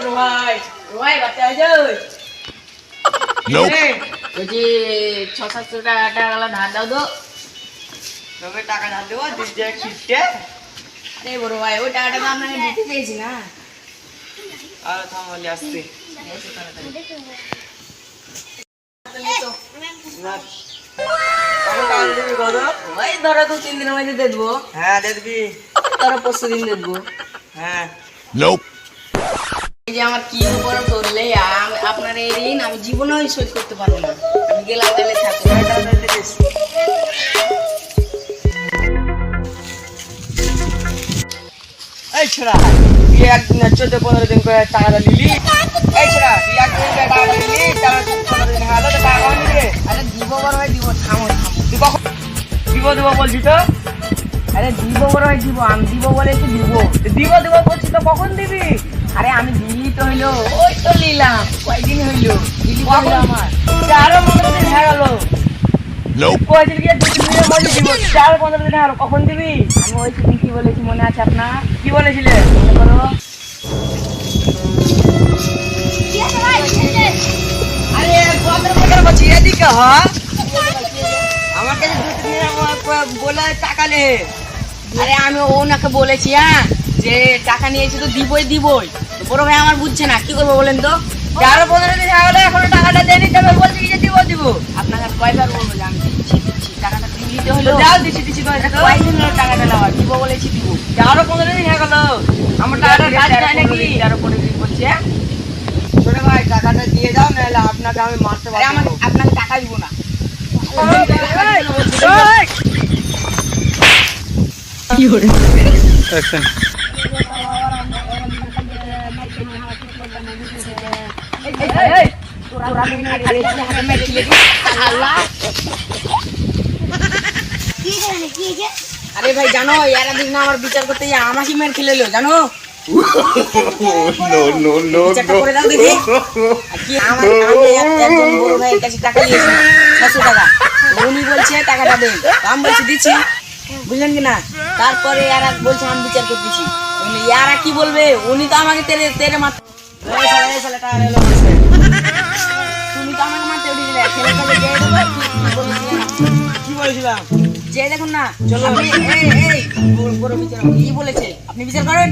বড় ভাই ভাই বাচ্চা হয়ে ওই যে 600-700 টাকা ধার দাও তো। তবে টাকা ধার দেবো দিদি খিটে। আরে বড় ভাই ওই টাকাটা তো আপনাকে দিতে পেয়েছি না। আর থামলে আসছে ওই ধরো 2-3 দিনের মধ্যে দিয়ে দেবো। হ্যাঁ দেখবি। ধরো 500 দিন দিয়ে দেবো। হ্যাঁ এই যে আমার কি উপর করলে আপনার এই ঋণ আমি জীবনেও শোধ করতে পারবো না। আমি গেলাম তাহলে থাকবো। এই ছোড়া তুই একদিন 14-15 দিন করে টাকাটা নিলি। এই ছোড়া তুই একদিন করে টাকাটা নিলি, তারপর 15 দিন হাতে তো টাকা কখন দিবি? আরে দিব বড় ভাই দিব, থামো। তুই কখন দিব বলছি তো? আরে দিব বড় ভাই দিব, আমি দিব বলেছি দিব। দিব বলছি তো কখন দিবি? আরে আমি দিলি তো হইলো, ওই তো নিলাম কয়দিন হইলো দিলি তো হইলো আমার। 15 দিন হয়ে গেল। কয়দিন গিয়ে 2-3 দিনের মধ্যে দিব। 15 দিন হলো, কখন দিবি? আমি ওই সেদিন কি বলেছি মনে আছে আপনার? কি বলেছিলে? মনে করো। আরে কথা বলছি এদিকে হ। আমার কাছে 2-3 দিন বলে টাকা নে। আরে আমি ওনাকে বলেছি হ্যাঁ যে টাকা নিয়েছি তো দিবই। তো বড় ভাই আমার বুঝছে না, কি করবো বলেন তো? 15 দিন হয়ে গেল এখনো টাকাটা দেয়নি, তবে বলছি কি যে দিব। আপনাকে আর কয়বার বলবো যে আমি দিচ্ছি টাকাটা দিতে হলো। যাও দিচ্ছি করে দেখো। কয়দিন হলো টাকাটা নেওয়া, দিব বলেছি দিব। 15 দিন হয়ে গেল। আমার টাকাটা কাজ যায় নাকি? 13-15 দিন বলছে। ছোট ভাই টাকাটা দিয়ে দাও, নাহলে আপনাকে আমি মারতে আরে পারবো। আপনাকে টাকা দিব না। কি করে? আরে ভাই জানো এরা দিন না আমার বিচার করতে আমাকে মেরে খেলেলো জানো। বিচারটা করে দাও দেখি। আর কি আমি একজন বড় ভাইয়ের কাছে টাকা নিয়েছি 600 টাকা। উনি বলছে টাকাটা দেন, আমি বলছি দিচ্ছি, বুঝলেন কি না? তারপরে এরা বলছে আমি বিচার করতেছি। এরা কি বলবে? উনি তো আমাকে তেরে মারতে, তুমি তো আমাকে মারতে উঠেছিলে। ছেলে ছেলে যেয়ে দেবো, কি বলেছিলাম? যে দেখুন না চলো এই বড় বিচার কি বলেছে আপনি বিচার করেন।